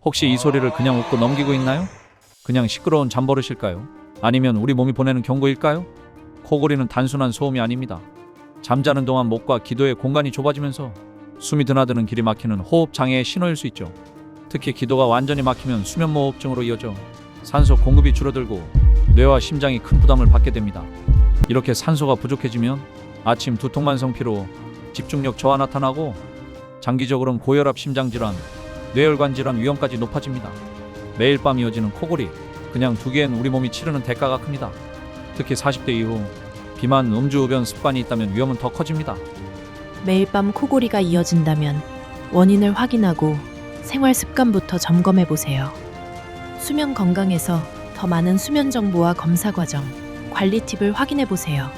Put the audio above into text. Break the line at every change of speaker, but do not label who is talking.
혹시 이 소리를 그냥 웃고 넘기고 있나요? 그냥 시끄러운 잠버릇일까요? 아니면 우리 몸이 보내는 경고일까요? 코골이는 단순한 소음이 아닙니다. 잠자는 동안 목과 기도의 공간이 좁아지면서 숨이 드나드는 길이 막히는 호흡 장애의 신호일 수 있죠. 특히 기도가 완전히 막히면 수면무호흡증으로 이어져 산소 공급이 줄어들고 뇌와 심장이 큰 부담을 받게 됩니다. 이렇게 산소가 부족해지면 아침 두통만성 피로, 집중력 저하 나타나고 장기적으로는 고혈압, 심장질환, 뇌혈관 질환 위험까지 높아집니다. 매일 밤 이어지는 코골이, 그냥 두기엔 우리 몸이 치르는 대가가 큽니다. 특히 40대 이후 비만, 음주흡연 습관이 있다면 위험은 더 커집니다.
매일 밤 코골이가 이어진다면 원인을 확인하고 생활 습관부터 점검해 보세요. 수면 건강에서 더 많은 수면 정보와 검사 과정, 관리 팁을 확인해 보세요.